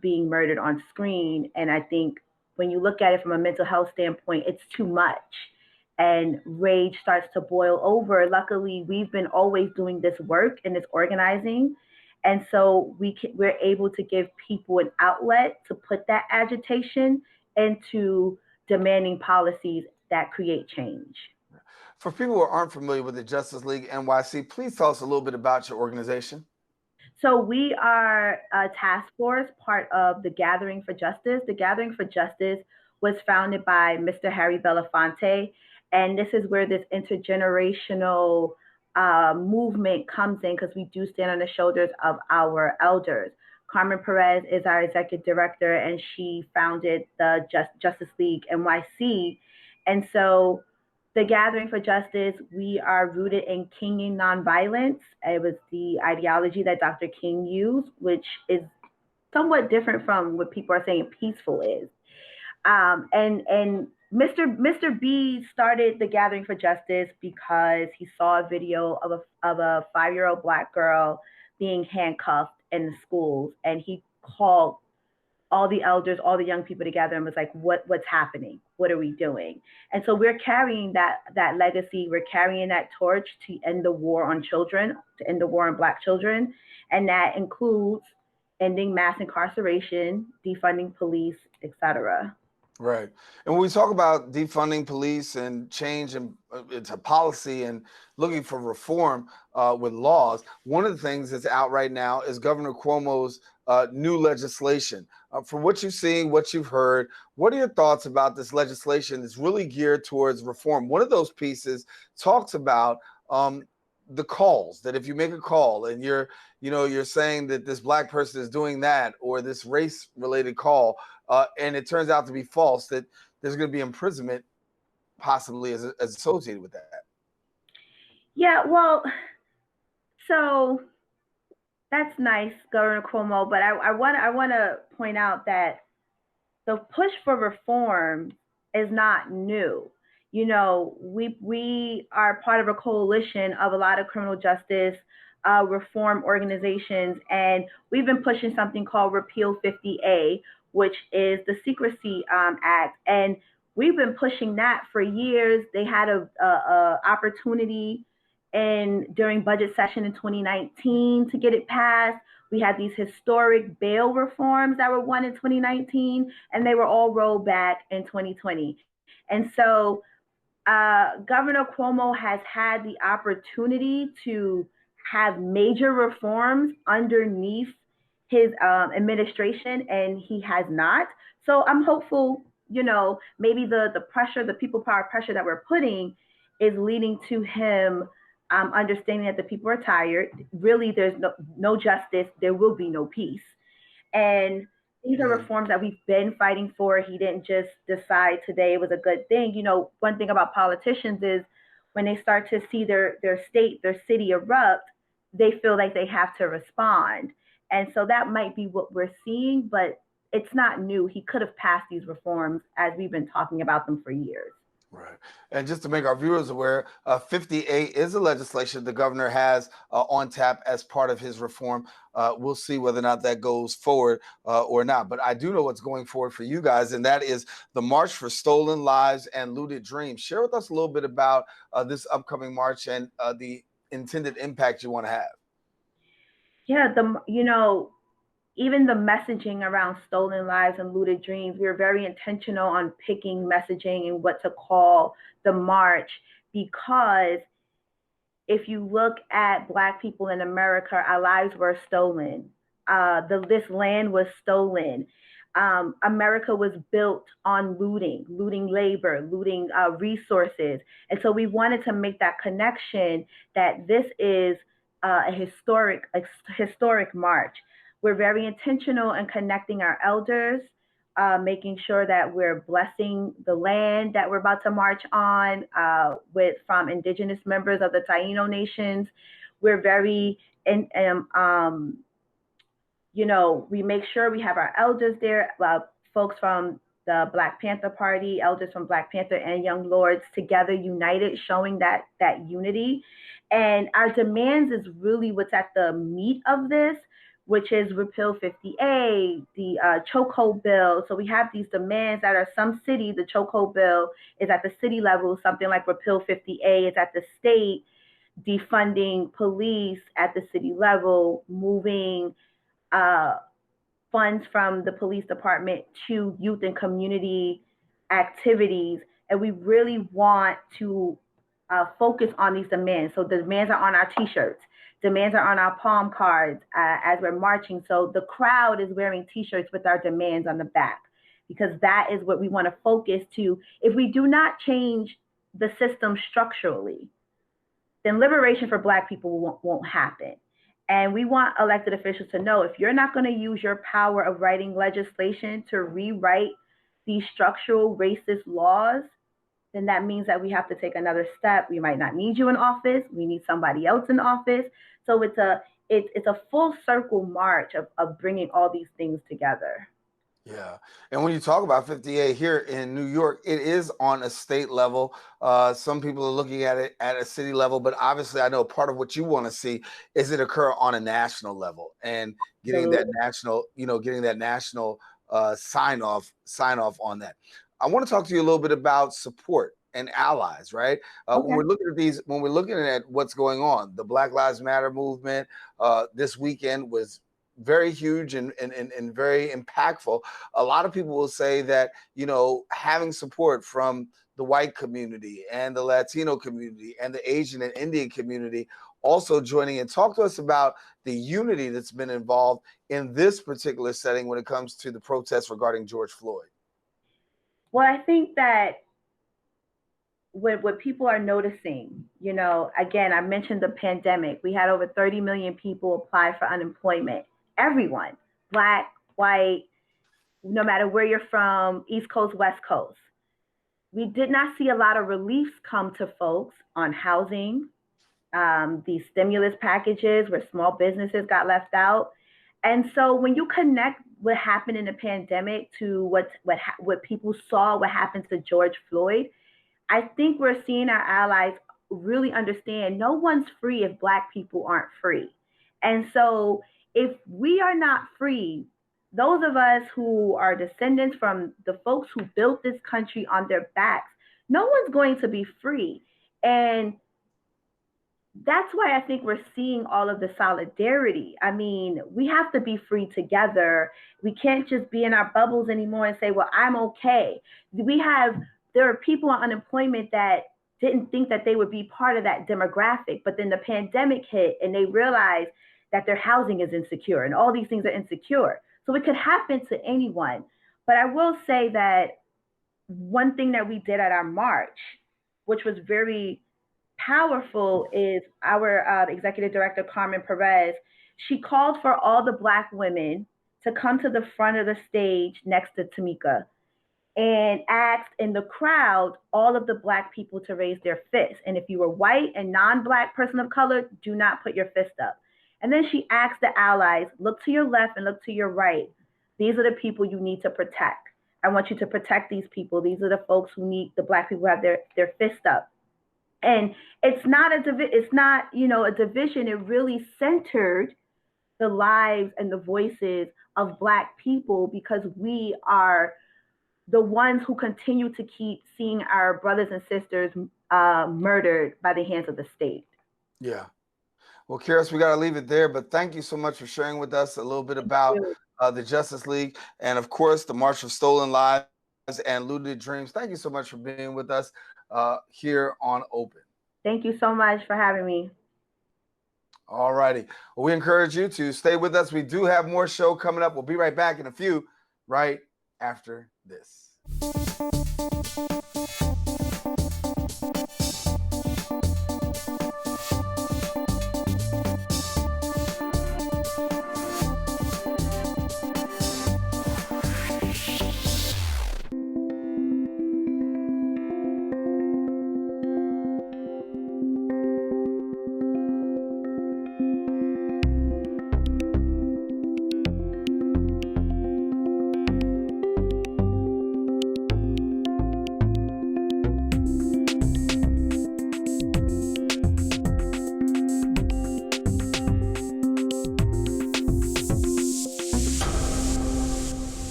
being murdered on screen. And I think when you look at it from a mental health standpoint, it's too much. And rage starts to boil over. Luckily, we've been always doing this work and this organizing. And so we're able to give people an outlet to put that agitation into demanding policies that create change. For people who aren't familiar with the Justice League NYC, please tell us a little bit about your organization. So we are a task force, part of the Gathering for Justice. The Gathering for Justice was founded by Mr. Harry Belafonte, And this is where this intergenerational movement comes in, because we do stand on the shoulders of our elders. Carmen Perez is our executive director, and she founded the Justice League NYC. And so the Gathering for Justice, we are rooted in Kingian nonviolence. It was the ideology that Dr. King used, which is somewhat different from what people are saying peaceful is. And Mr. B started the Gathering for Justice because he saw a video of a 5-year-old Black girl being handcuffed in the schools, and he called all the elders, all the young people together, and was like, what's happening? What are we doing? And so we're carrying that legacy. We're carrying that torch to end the war on children, to end the war on Black children. And that includes ending mass incarceration, defunding police, et cetera. Right. And when we talk about defunding police and change into policy and looking for reform with laws, one of the things that's out right now is Governor Cuomo's new legislation. From what you've seen, what you've heard, what are your thoughts about this legislation that's really geared towards reform? One of those pieces talks about the calls, that if you make a call and you're saying that this Black person is doing that, or this race-related call, and it turns out to be false, that there's going to be imprisonment possibly as associated with that. Yeah, well, so that's nice, Governor Cuomo, but I want to point out that the push for reform is not new. You know, we are part of a coalition of a lot of criminal justice reform organizations, and we've been pushing something called Repeal 50A, which is the Secrecy Act, and we've been pushing that for years. They had a opportunity during budget session in 2019 to get it passed. We had these historic bail reforms that were won in 2019, and they were all rolled back in 2020. And so Governor Cuomo has had the opportunity to have major reforms underneath his administration, and he has not. So I'm hopeful, maybe the pressure, the people power pressure that we're putting is leading to him understanding that the people are tired. Really, there's no justice. There will be no peace. And these are reforms that we've been fighting for. He didn't just decide today it was a good thing. One thing about politicians is when they start to see their state, their city erupt, they feel like they have to respond. And so that might be what we're seeing, but it's not new. He could have passed these reforms as we've been talking about them for years. Right. And just to make our viewers aware, 50A is a legislation the governor has on tap as part of his reform. We'll see whether or not that goes forward or not. But I do know what's going forward for you guys, and that is the March for Stolen Lives and Looted Dreams. Share with us a little bit about this upcoming march and the intended impact you want to have. Yeah, even the messaging around stolen lives and looted dreams, we were very intentional on picking messaging and what to call the march, because if you look at Black people in America, our lives were stolen. This land was stolen. America was built on looting labor, looting resources. And so we wanted to make that connection that this is a historic march. We're very intentional in connecting our elders, making sure that we're blessing the land that we're about to march on from indigenous members of the Taino nations. We're very, we make sure we have our elders there, folks from the Black Panther Party, elders from Black Panther and Young Lords together, united, showing that unity. And our demands is really what's at the meat of this, which is Repeal 50A, the chokehold bill. So we have these demands that are some cities. The chokehold bill is at the city level, something like Repeal 50A is at the state, defunding police at the city level, moving funds from the police department to youth and community activities. And we really want to focus on these demands. So the demands are on our t-shirts. Demands are on our palm cards as we're marching. So the crowd is wearing t-shirts with our demands on the back, because that is what we want to focus to. If we do not change the system structurally, then liberation for Black people won't happen. And we want elected officials to know, if you're not going to use your power of writing legislation to rewrite these structural racist laws, then that means that we have to take another step. We might not need you in office. We need somebody else in office. So it's a full circle march of bringing all these things together. Yeah. And when you talk about 58 here in New York, it is on a state level. Some people are looking at it at a city level, but obviously I know part of what you want to see is it occur on a national level and getting that national, sign off on that. I want to talk to you a little bit about support and allies, right? When we're looking at what's going on, the Black Lives Matter movement this weekend was very huge and very impactful. A lot of people will say that, having support from the white community and the Latino community and the Asian and Indian community also joining in. Talk to us about the unity that's been involved in this particular setting when it comes to the protests regarding George Floyd. Well, I think that what people are noticing, again, I mentioned the pandemic. We had over 30 million people apply for unemployment. Everyone, Black, white, no matter where you're from, East Coast, West Coast. We did not see a lot of relief come to folks on housing, these stimulus packages where small businesses got left out. And so when you connect what happened in the pandemic to what people saw, what happened to George Floyd, I think we're seeing our allies really understand no one's free if Black people aren't free. And so if we are not free, those of us who are descendants from the folks who built this country on their backs, no one's going to be free. And that's why I think we're seeing all of the solidarity. I mean, we have to be free together. We can't just be in our bubbles anymore and say, well, I'm okay. There are people on unemployment that didn't think that they would be part of that demographic, but then the pandemic hit and they realized that their housing is insecure and all these things are insecure. So it could happen to anyone. But I will say that one thing that we did at our march, which was very powerful, is our executive director, Carmen Perez. She called for all the Black women to come to the front of the stage next to Tamika and asked in the crowd all of the Black people to raise their fists. And if you were white and non-Black person of color, do not put your fist up. And then she asked the allies, look to your left and look to your right. These are the people you need to protect. I want you to protect these people. These are the folks who need the Black people who have their fist up. And it's not a division. It really centered the lives and the voices of Black people, because we are the ones who continue to keep seeing our brothers and sisters murdered by the hands of the state. Yeah. Well, Keirs, we got to leave it there, but thank you so much for sharing with us a little bit about the Justice League and, of course, the March of Stolen Lives and Looted Dreams. Thank you so much for being with us here on Open. Thank you so much for having me. All righty. Well, we encourage you to stay with us. We do have more show coming up. We'll be right back in a few, right after this.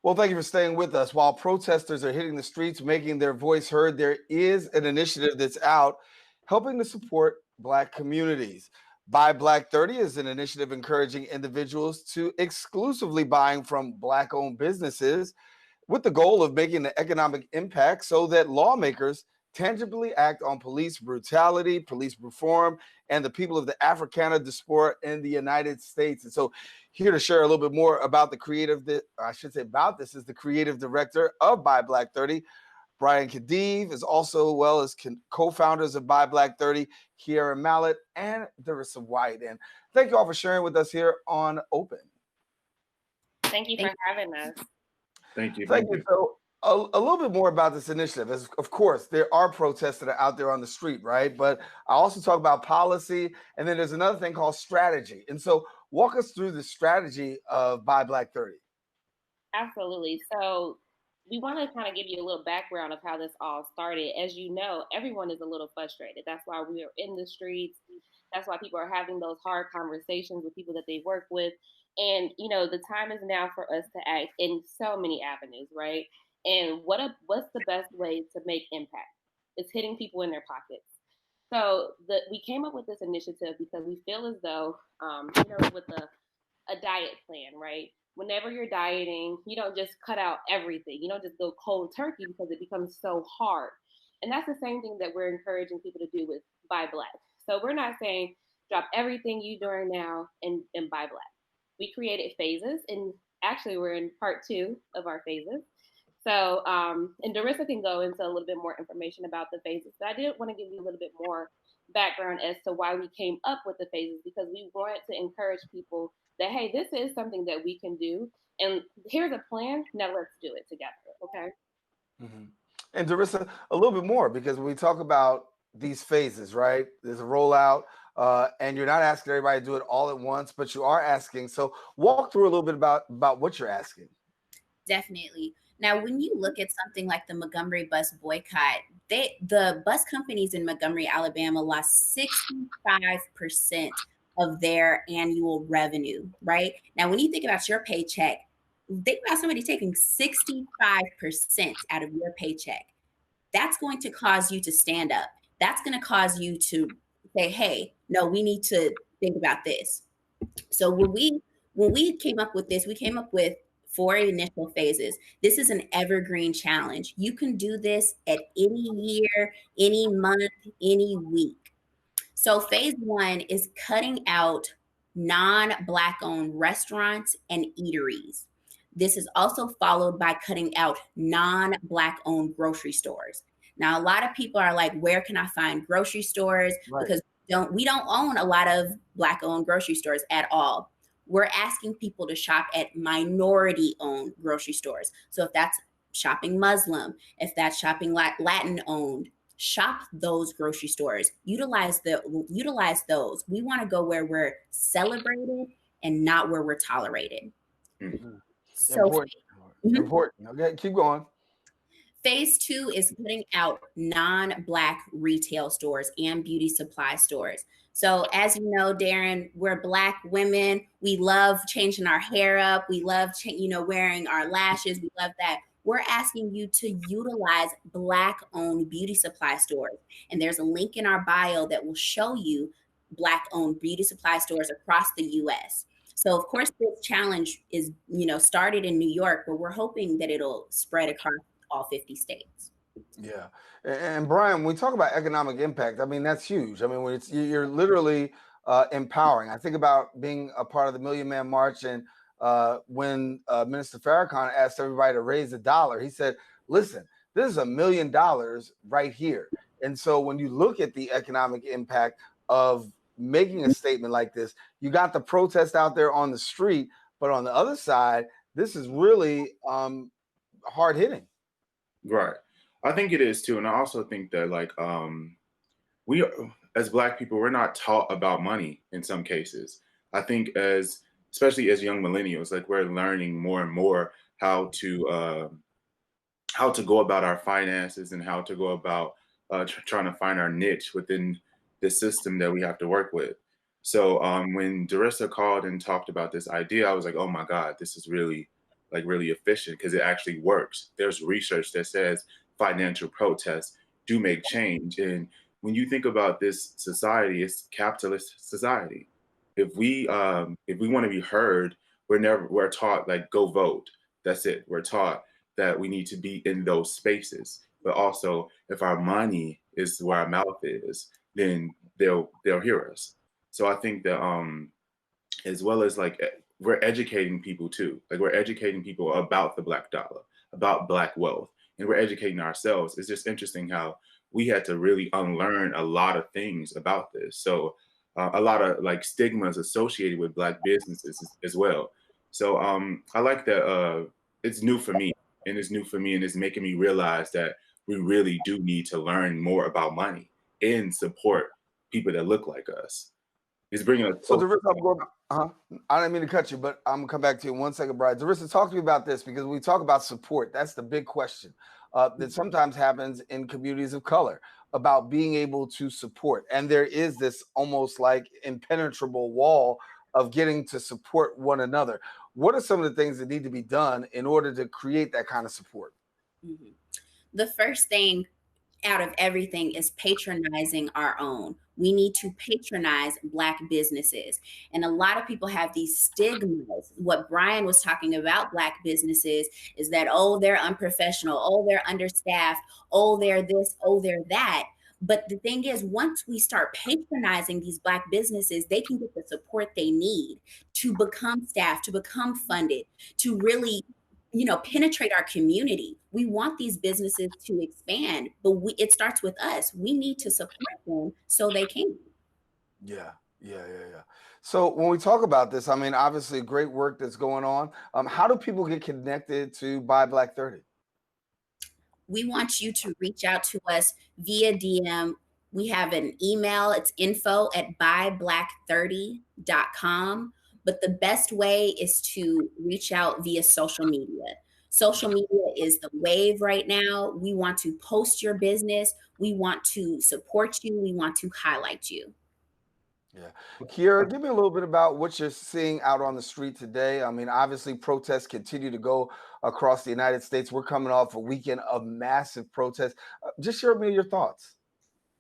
Well, thank you for staying with us. While protesters are hitting the streets, making their voice heard, there is an initiative that's out helping to support Black communities. Buy Black 30 is an initiative encouraging individuals to exclusively buying from Black-owned businesses with the goal of making the economic impact so that lawmakers tangibly act on police brutality, police reform, and the people of the Africana diaspora in the United States. And so here to share a little bit more about the creative, I should say about this, is the creative director of Buy Black 30, Brian Khedive, is also well as co-founders of Buy Black 30, Kiera Mallet and Darissa White. And thank you all for sharing with us here on Open. Thank you for having us. Thank you. Thank you. So a little bit more about this initiative. As, of course, there are protests that are out there on the street, right? But I also talk about policy, and then there's another thing called strategy. And so walk us through the strategy of Buy Black 30. Absolutely. So we want to kind of give you a little background of how this all started. As you know, everyone is a little frustrated. That's why we are in the streets. That's why people are having those hard conversations with people that they work with. And, you know, the time is now for us to act in so many avenues, right? And what's the best way to make impact? It's hitting people in their pockets. So we came up with this initiative because we feel as though, with a diet plan, right? Whenever you're dieting, you don't just cut out everything. You don't just go cold turkey because it becomes so hard. And that's the same thing that we're encouraging people to do with Buy Black. So we're not saying drop everything you're doing now and buy Black. We created phases, and actually we're in part 2 of our phases. So, and Darissa can go into a little bit more information about the phases, but I did want to give you a little bit more background as to why we came up with the phases, because we wanted to encourage people that, hey, this is something that we can do, and here's a plan, now let's do it together, okay? Mm-hmm. And Darissa, a little bit more, because when we talk about these phases, right? There's a rollout, and you're not asking everybody to do it all at once, but you are asking. So walk through a little bit about what you're asking. Definitely. Now, when you look at something like the Montgomery bus boycott, the bus companies in Montgomery, Alabama lost 65% of their annual revenue, right? Now, when you think about your paycheck, think about somebody taking 65% out of your paycheck. That's going to cause you to stand up. That's going to cause you to say, hey, no, we need to think about this. So when we came up with this, we came up with 4 initial phases. This is an evergreen challenge. You can do this at any year, any month, any week. So phase 1 is cutting out non-Black owned restaurants and eateries. This is also followed by cutting out non-Black owned grocery stores. Now, a lot of people are like, where can I find grocery stores? Right. Because we don't own a lot of Black owned grocery stores at all. We're asking people to shop at minority-owned grocery stores. So if that's shopping Muslim, if that's shopping Latin-owned, shop those grocery stores. Utilize those. We want to go where we're celebrated and not where we're tolerated. Mm-hmm. So important. Okay, keep going. Phase 2 is putting out non-Black retail stores and beauty supply stores. So as you know, Daren, we're Black women. We love changing our hair up. We love, wearing our lashes. We love that. We're asking you to utilize Black-owned beauty supply stores. And there's a link in our bio that will show you Black-owned beauty supply stores across the U.S. So of course, this challenge is, started in New York, but we're hoping that it'll spread across all 50 states. Yeah. And Brian, when we talk about economic impact, I mean, that's huge. I mean, when you're literally empowering. I think about being a part of the Million Man March, and when Minister Farrakhan asked everybody to raise $1, he said, listen, this is $1 million right here. And so when you look at the economic impact of making a statement like this, you got the protest out there on the street, but on the other side, this is really hard hitting. Right. I think it is too. And I also think that we as Black people, we're not taught about money in some cases. I think especially as young millennials, we're learning more and more how to go about our finances and how to go about trying to find our niche within the system that we have to work with. So when Darissa called and talked about this idea, I was like, oh my God, this is really like really efficient because it actually works. There's research that says financial protests do make change. And when you think about this society, it's capitalist society. If we want to be heard, we're taught like go vote. That's it. We're taught that we need to be in those spaces. But also, if our money is where our mouth is, then they'll hear us. So I think that as well as like we're educating people too. Like we're educating people about the Black dollar, about Black wealth, and we're educating ourselves. It's just interesting how we had to really unlearn a lot of things about this. So a lot of like stigmas associated with Black businesses as well. So I like that it's new for me, and it's new for me, and it's making me realize that we really do need to learn more about money and support people that look like us. It's bringing us. So I didn't mean to cut you, but I'm gonna come back to you in 1 second, Brian. Darissa, talk to me about this, because we talk about support. That's the big question that sometimes happens in communities of color, about being able to support. And there is this almost like impenetrable wall of getting to support one another. What are some of the things that need to be done in order to create that kind of support? Mm-hmm. The first thing out of everything is patronizing our own. We need to patronize Black businesses. And a lot of people have these stigmas. What Brian was talking about Black businesses is that, oh, they're unprofessional, oh, they're understaffed, oh, they're this, oh, they're that. But the thing is, once we start patronizing these Black businesses, they can get the support they need to become staffed, to become funded, to really penetrate our community. We want these businesses to expand, but it starts with us. We need to support them so they can. Yeah. So when we talk about this, I mean, obviously great work that's going on. How do people get connected to Buy Black 30? We want you to reach out to us via DM. We have an email. It's info@buyblack30.com. But the best way is to reach out via social media. Social media is the wave right now. We want to post your business. We want to support you. We want to highlight you. Yeah. Keirs, give me a little bit about what you're seeing out on the street today. I mean, obviously protests continue to go across the United States. We're coming off a weekend of massive protests. Just share with me your thoughts.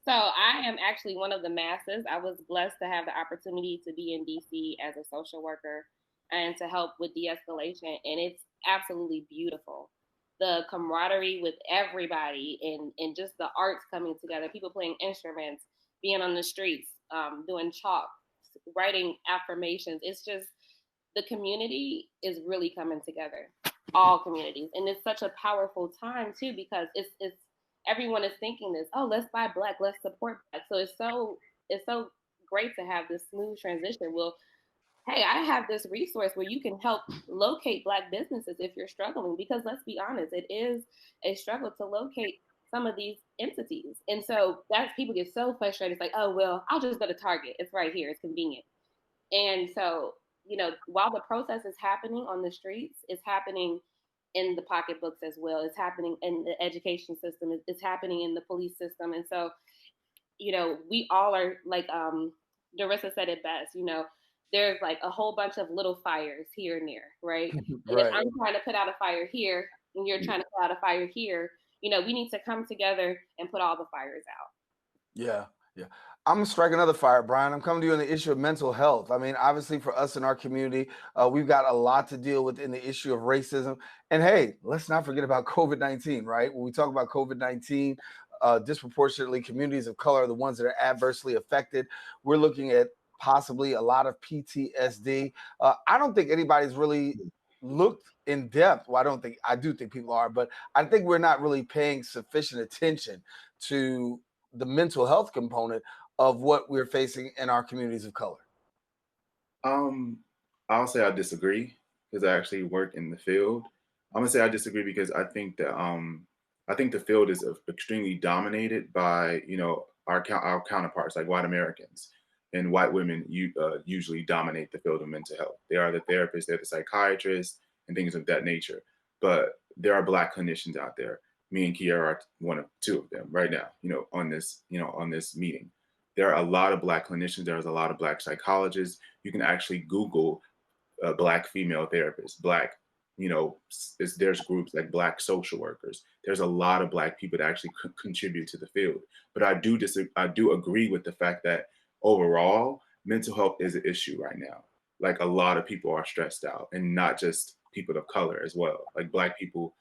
So I am actually one of the masses. I was blessed to have the opportunity to be in DC as a social worker and to help with de-escalation. And it's absolutely beautiful. The camaraderie with everybody and just the arts coming together, people playing instruments, being on the streets, doing chalk, writing affirmations. It's just, the community is really coming together, all communities. And it's such a powerful time too, because it's everyone is thinking this, oh, let's buy Black, let's support Black. So it's so great to have this smooth transition. Well, hey, I have this resource where you can help locate Black businesses if you're struggling, because let's be honest, it is a struggle to locate some of these entities. And so that's, people get so frustrated. It's like, oh, well, I'll just go to Target. It's right here. It's convenient. And so, while the process is happening on the streets, it's happening in the pocketbooks as well. It's happening in the education system. It's happening in the police system. And so, we all are like, Darissa said it best, there's like a whole bunch of little fires here and there, right? And if I'm trying to put out a fire here and you're trying to put out a fire here, we need to come together and put all the fires out. Yeah. I'm gonna strike another fire, Brian. I'm coming to you on the issue of mental health. I mean, obviously for us in our community, we've got a lot to deal with in the issue of racism. And hey, let's not forget about COVID-19, right? When we talk about COVID-19, disproportionately communities of color are the ones that are adversely affected. We're looking at possibly a lot of PTSD. I don't think anybody's really looked in depth. Well, I do think people are, but I think we're not really paying sufficient attention to the mental health component of what we're facing in our communities of color. I'll say I disagree, because I actually work in the field. I'm gonna say I disagree because I think that the field is extremely dominated by our counterparts, like white Americans, and white women usually dominate the field of mental health. They are the therapists, they're the psychiatrists, and things of that nature. But there are Black clinicians out there. Me and Keirs are two of them right now. On this meeting, there are a lot of Black clinicians. There's a lot of Black psychologists. You can actually Google Black female therapists, Black there's groups like Black social workers. There's a lot of Black people that actually contribute to the field. But I do agree with the fact that overall, mental health is an issue right now. Like a lot of people are stressed out, and not just people of color as well. Like Black people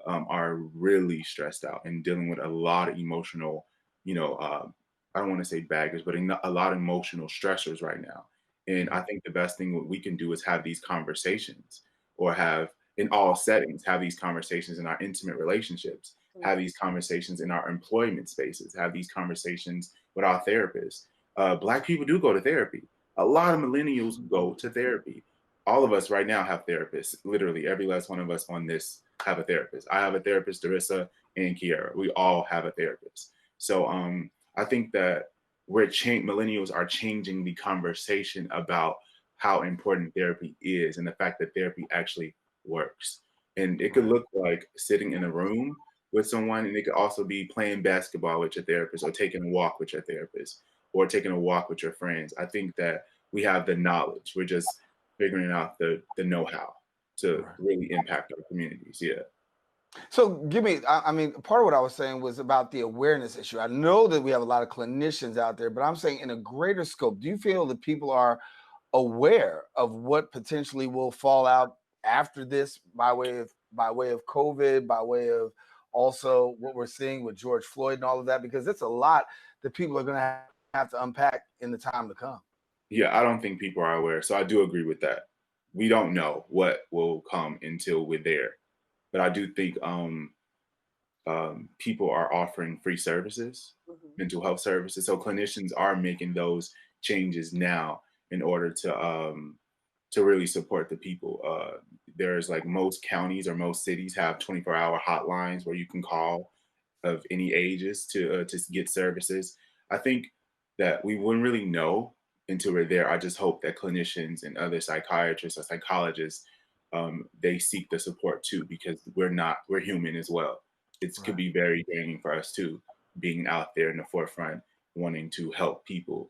are really stressed out and dealing with a lot of emotional, I don't want to say baggage, but a lot of emotional stressors right now. And I think the best thing what we can do is have these conversations, or have in all settings, have these conversations in our intimate relationships, have these conversations in our employment spaces, have these conversations with our therapists. Black people do go to therapy. A lot of millennials go to therapy. All of us right now have therapists. Literally every last one of us on this have a therapist. I have a therapist, Darissa and Kiara. We all have a therapist. So I think that millennials are changing the conversation about how important therapy is, and the fact that therapy actually works. And it could look like sitting in a room with someone, and it could also be playing basketball with your therapist, or taking a walk with your therapist, or taking a walk with your friends. I think that we have the knowledge. We're just figuring out the know-how to really impact our communities. Yeah. So I mean, part of what I was saying was about the awareness issue. I know that we have a lot of clinicians out there, but I'm saying in a greater scope, do you feel that people are aware of what potentially will fall out after this by way of COVID, by way of also what we're seeing with George Floyd and all of that? Because it's a lot that people are going to have to unpack in the time to come. Yeah, I don't think people are aware. So I do agree with that. We don't know what will come until we're there. But I do think people are offering free services, mental health services. So clinicians are making those changes now in order to really support the people. There's like most counties or most cities have 24-hour hotlines where you can call of any ages to get services. I think that we wouldn't really know until we're there. I just hope that clinicians and other psychiatrists or psychologists, they seek the support too, because we're human as well. It could be very draining for us too, being out there in the forefront, wanting to help people.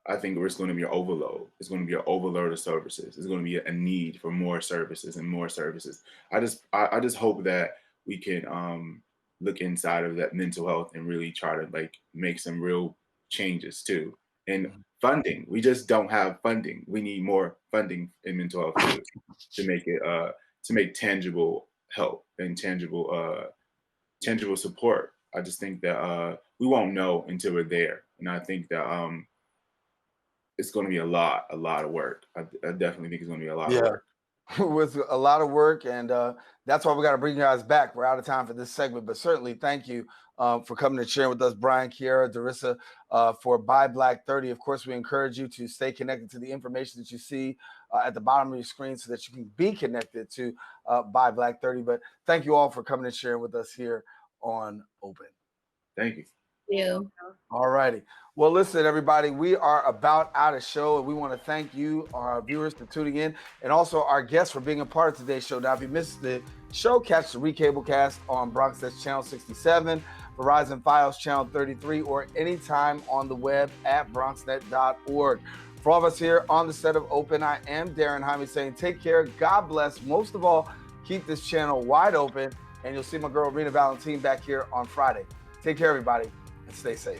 I think it's going to be an overload. It's going to be an overload of services. It's going to be a need for more services and more services. I just hope that we can look inside of that mental health and really try to like make some real changes too. And funding, we just don't have funding. We need more funding in mental health too, to make it to make tangible help and tangible support. I just think that we won't know until we're there, and I think that it's going to be a lot of work. I definitely think it's going to be a lot of work. With a lot of work, and that's why we got to bring you guys back. We're out of time for this segment, but certainly thank you for coming and sharing with us, Brian, Kiara, Darissa, for Buy Black 30. Of course, we encourage you to stay connected to the information that you see at the bottom of your screen so that you can be connected to Buy Black 30. But thank you all for coming and sharing with us here on Open. Thank you. Thank you. All righty. Well, listen, everybody, we are about out of show, and we want to thank you, our viewers, for tuning in, and also our guests for being a part of today's show. Now, if you missed the show, catch the Recablecast on Bronx Lights Channel 67, Verizon Fios Channel 33, or anytime on the web at bronxnet.org. For all of us here on the set of Open, I am Daren Jaime saying take care, God bless. Most of all, keep this channel wide open, and you'll see my girl Rena Valentine back here on Friday. Take care, everybody, and stay safe.